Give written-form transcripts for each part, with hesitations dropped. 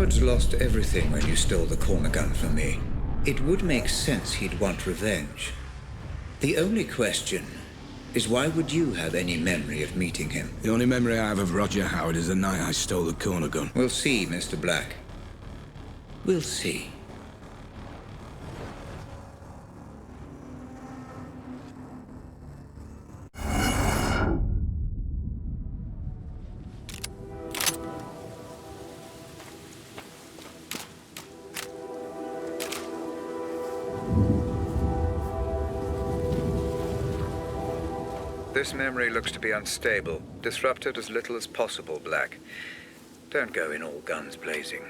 Howard's lost everything when you stole the corner gun from me. It would make sense he'd want revenge. The only question is, why would you have any memory of meeting him? The only memory I have of Roger Howard is the night I stole the corner gun. We'll see, Mr. Black. We'll see. This memory looks to be unstable. Disrupt it as little as possible, Black. Don't go in all guns blazing.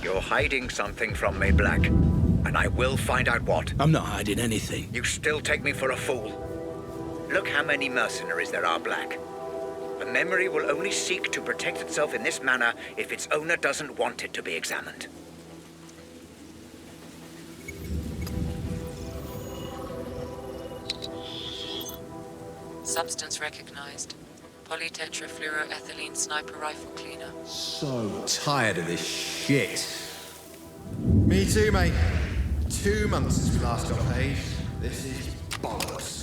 You're hiding something from me, Black. And I will find out what. I'm not hiding anything. You still take me for a fool. Look how many mercenaries there are, Black. A memory will only seek to protect itself in this manner if its owner doesn't want it to be examined. Substance recognized. Polytetrafluoroethylene sniper rifle cleaner. So tired of this shit. Me too, mate. 2 months since we last got paid. This is bollocks.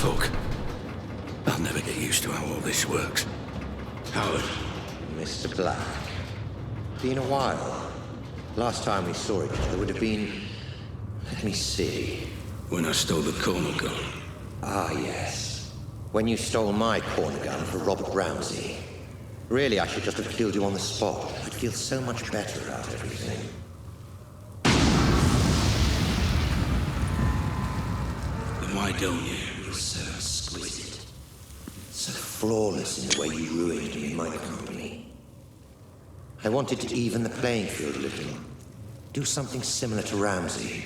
fuck? I'll never get used to how all this works. Howard. Mr. Black. Been a while. Last time we saw each other would have been... Let me see. When I stole the corner gun. Ah, yes. When you stole my corner gun for Robert Ramsey. Really, I should just have killed you on the spot. I'd feel so much better about everything. Then why don't you? You're so exquisite. So flawless in the way you ruined me in my company. I wanted to even the playing field a little. Do something similar to Ramsey.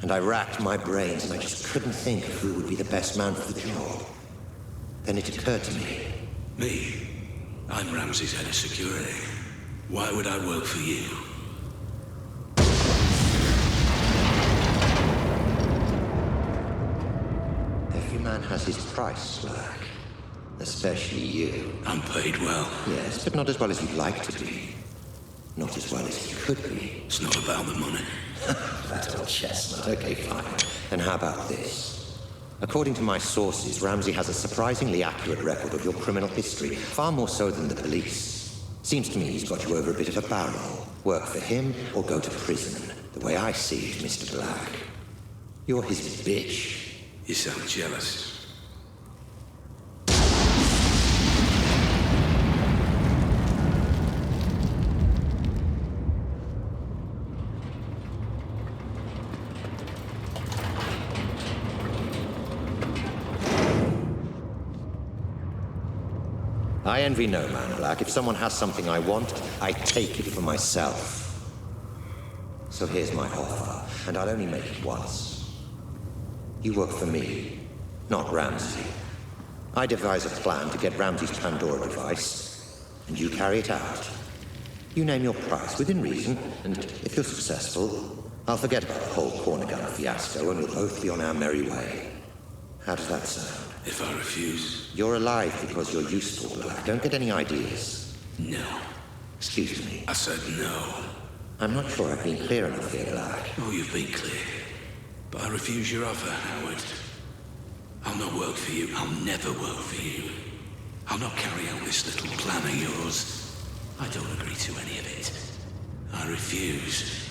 And I racked my brains and I just couldn't think of who would be the best man for the job. Then it occurred to me. Me? I'm Ramsey's head of security. Why would I work for you? Every man has his price, Black. Especially you. I'm paid well. Yes, but not as well as you'd like to be. Not as well as you could be. It's not about the money. That old chestnut. Okay, fine. Then how about this? According to my sources, Ramsey has a surprisingly accurate record of your criminal history, far more so than the police. Seems to me he's got you over a bit of a barrel. Work for him or go to prison. The way I see it, Mr. Black. You're his bitch. You sound jealous. I envy no man, Black. If someone has something I want, I take it for myself. So here's my offer, and I'll only make it once. You work for me, not Ramsey. I devise a plan to get Ramsey's Pandora device, and you carry it out. You name your price, within reason, and if you're successful, I'll forget about the whole corner gun fiasco, and we'll both be on our merry way. How does that sound? If I refuse? You're alive because you're useful, Black. Don't get any ideas. No. Excuse me. I said no. I'm not sure I've been clear enough here, Black. Oh, you've been clear. But I refuse your offer, Howard. I'll not work for you. I'll never work for you. I'll not carry out this little plan of yours. I don't agree to any of it. I refuse.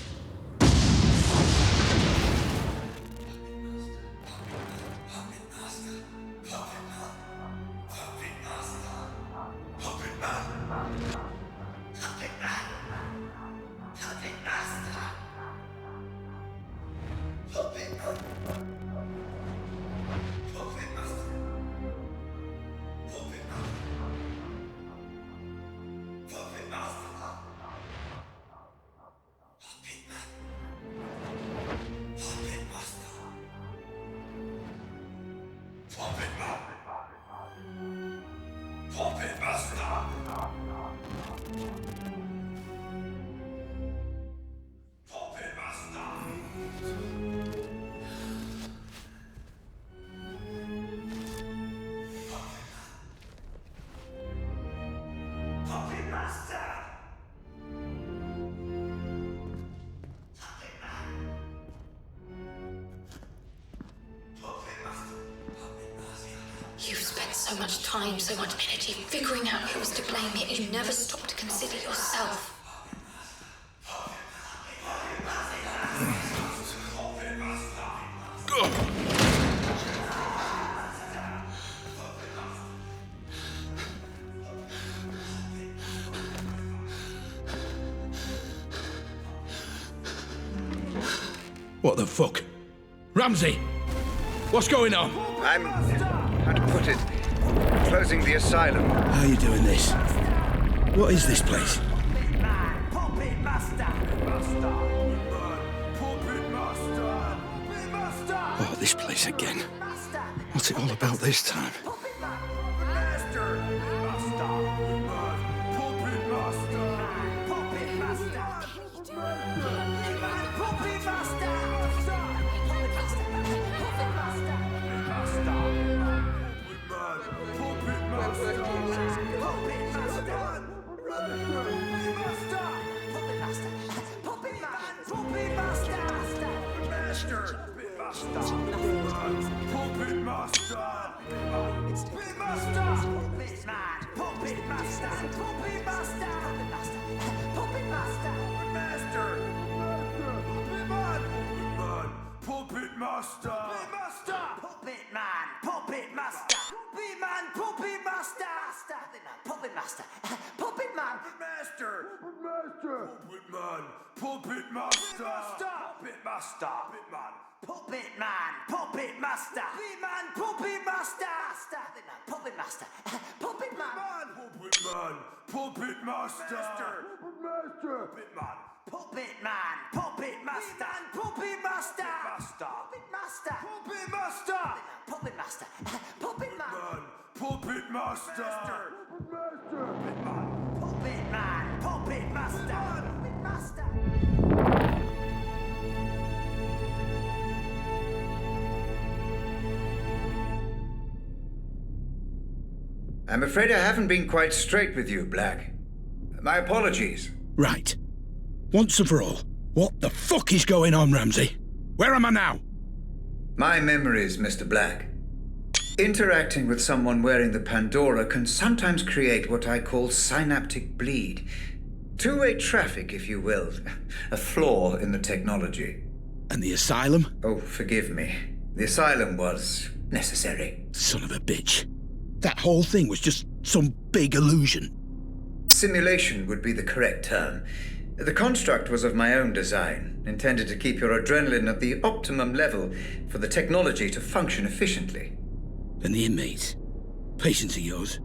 You've spent so much time, so much energy figuring out who was to blame, yet you never stop to consider yourself. What the fuck? Ramsey! What's going on? I'm, how to put it, closing the asylum. How are you doing this? What is this place? Oh, this place again. What's it all about this time? Puppet Master! Puppet man! Puppet master! Puppet master! Puppet man! Puppet man! Puppet master! Puppet man! Puppet master! Puppet master! Puppet man! Puppet man! Puppet master! Puppet master! Puppet man! Puppet man! Puppet master! Puppet master! Puppet master! Puppet master! Puppet master! Puppet man! Puppet master! Puppet master! Puppet man! Puppet master! Puppet master! I'm afraid I haven't been quite straight with you, Black. My apologies. Right. Once and for all, what the fuck is going on, Ramsey? Where am I now? My memories, Mr. Black. Interacting with someone wearing the Pandora can sometimes create what I call synaptic bleed. Two-way traffic, if you will. A flaw in the technology. And the asylum? Oh, forgive me. The asylum was necessary. Son of a bitch. That whole thing was just some big illusion. Simulation would be the correct term. The construct was of my own design, intended to keep your adrenaline at the optimum level for the technology to function efficiently. And the inmates? Patients of yours?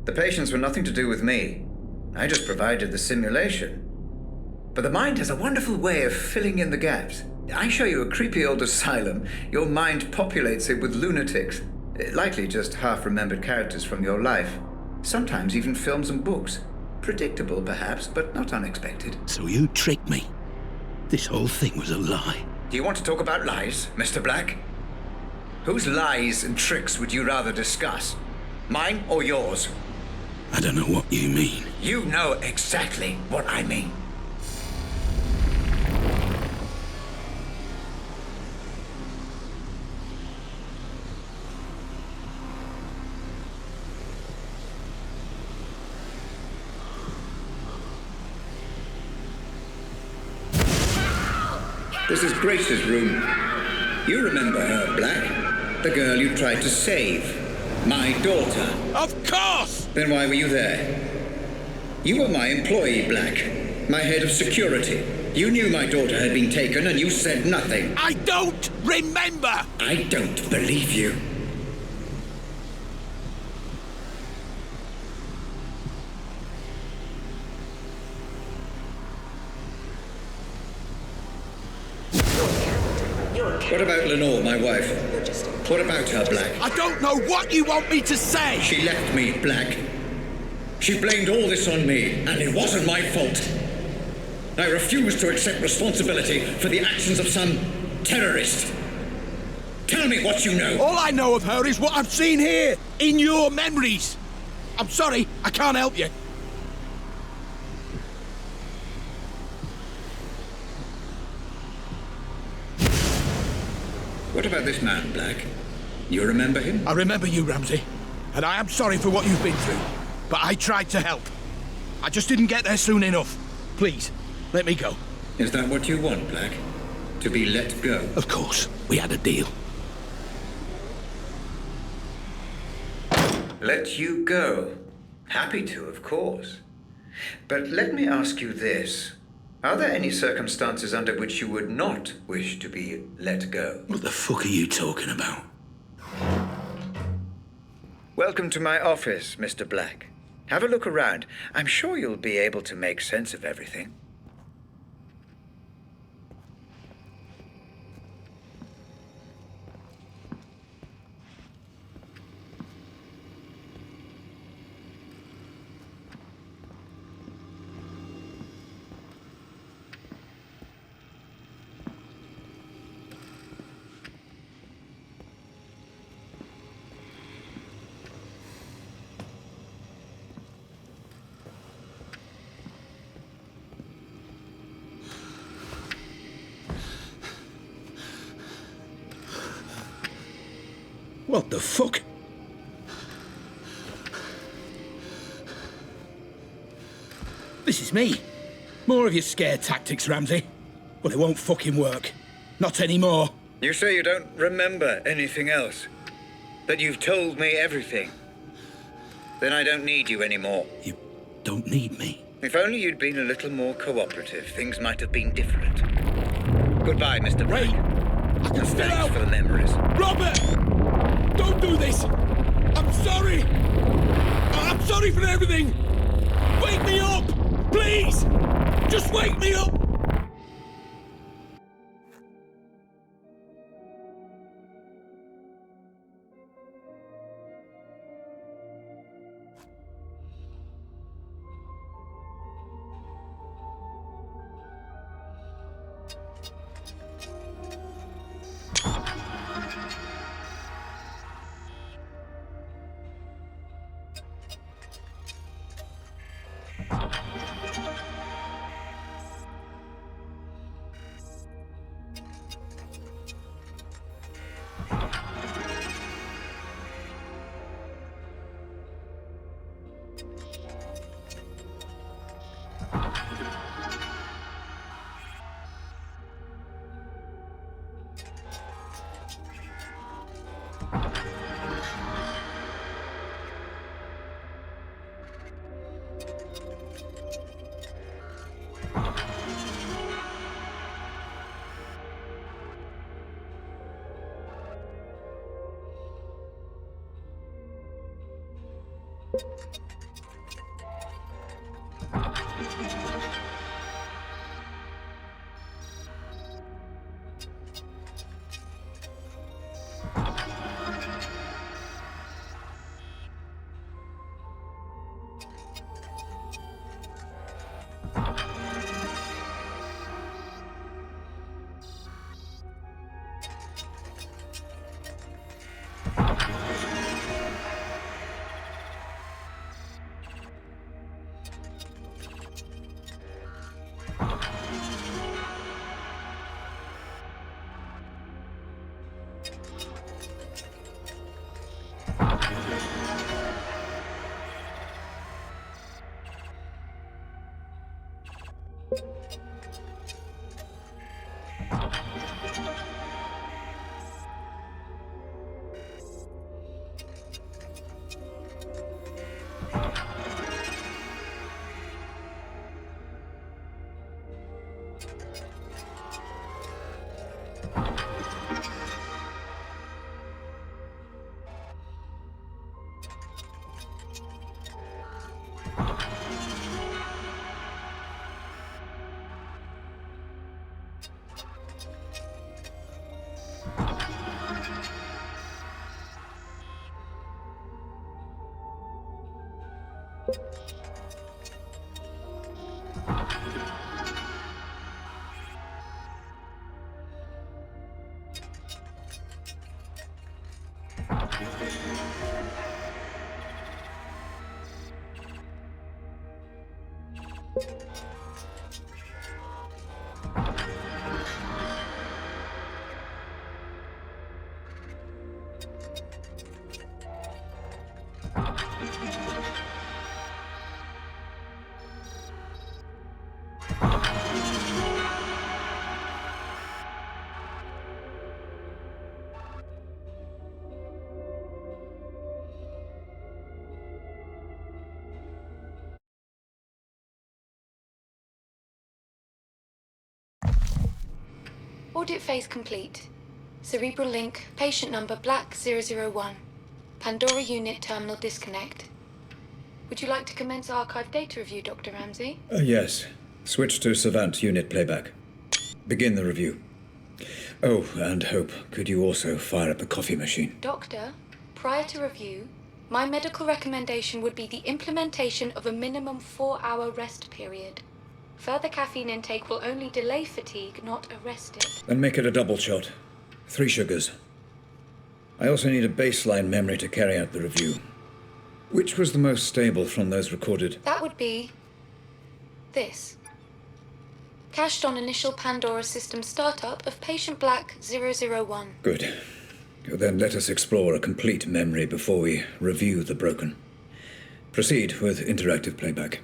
The patients were nothing to do with me. I just provided the simulation. But the mind has a wonderful way of filling in the gaps. I show you a creepy old asylum, your mind populates it with lunatics, likely just half-remembered characters from your life. Sometimes even films and books. Predictable, perhaps, but not unexpected. So you tricked me. This whole thing was a lie. Do you want to talk about lies, Mr. Black? Whose lies and tricks would you rather discuss? Mine or yours? I don't know what you mean. You know exactly what I mean. This is Grace's room. You remember her, Black? The girl you tried to save. My daughter. Of course! Then why were you there? You were my employee, Black. My head of security. You knew my daughter had been taken and you said nothing. I don't remember! I don't believe you. What about Lenore, my wife? What about her, Black? I don't know what you want me to say! She left me, Black. She blamed all this on me, and it wasn't my fault. I refuse to accept responsibility for the actions of some terrorist. Tell me what you know. All I know of her is what I've seen here, in your memories. I'm sorry, I can't help you. What about this man, Black? You remember him? I remember you, Ramsey. And I am sorry for what you've been through. But I tried to help. I just didn't get there soon enough. Please, let me go. Is that what you want, Black? To be let go? Of course. We had a deal. Let you go? Happy to, of course. But let me ask you this. Are there any circumstances under which you would not wish to be let go? What the fuck are you talking about? Welcome to my office, Mr. Black. Have a look around. I'm sure you'll be able to make sense of everything. What the fuck? This is me. More of your scare tactics, Ramsey. But it won't fucking work. Not anymore. You say you don't remember anything else? That you've told me everything? Then I don't need you anymore. You don't need me? If only you'd been a little more cooperative, things might have been different. Goodbye, Mr. Ray! Black. I can And still thanks help! for the memories. Robert! Don't do this! I'm sorry! I'm sorry for everything! Wake me up! Please! Just wake me up! Audit phase complete. Cerebral link, patient number Black 001. Pandora unit terminal disconnect. Would you like to commence archive data review, Dr. Ramsey? Yes. Switch to Savant unit playback. Begin the review. Oh, and Hope, could you also fire up the coffee machine? Doctor, prior to review, my medical recommendation would be the implementation of a minimum 4-hour rest period. Further caffeine intake will only delay fatigue, not arrest it. Then make it a double shot. 3 sugars. I also need a baseline memory to carry out the review. Which was the most stable from those recorded? That would be this. Cached on initial Pandora system startup of patient Black 001. Good. Then let us explore a complete memory before we review the broken. Proceed with interactive playback.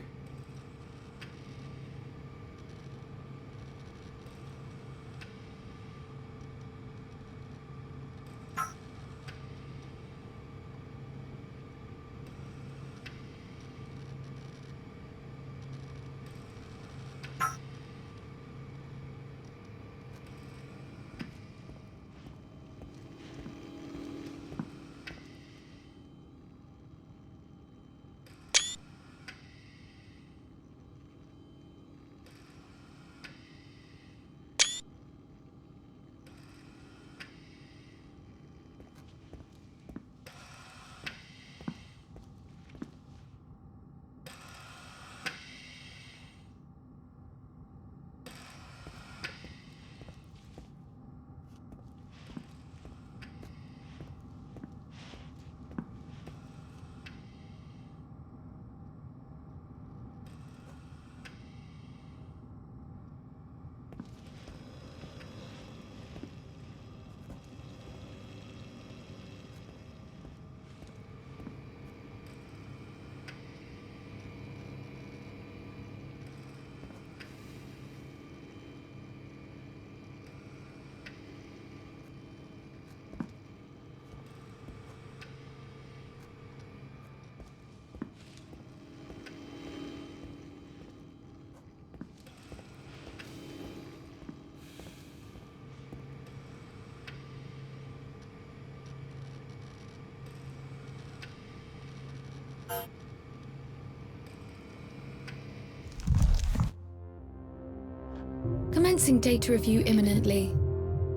Commencing data review imminently.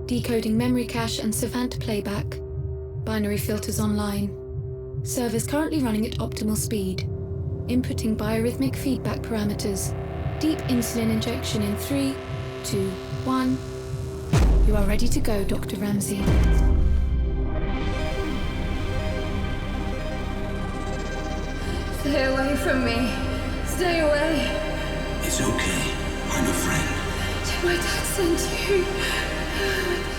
Decoding memory cache and Savant playback. Binary filters online. Servers currently running at optimal speed. Inputting biorhythmic feedback parameters. Deep insulin injection in 3, 2, 1. You are ready to go, Dr. Ramsey. Stay away from me. Stay away. It's okay. I'm a friend. Did my dad send you?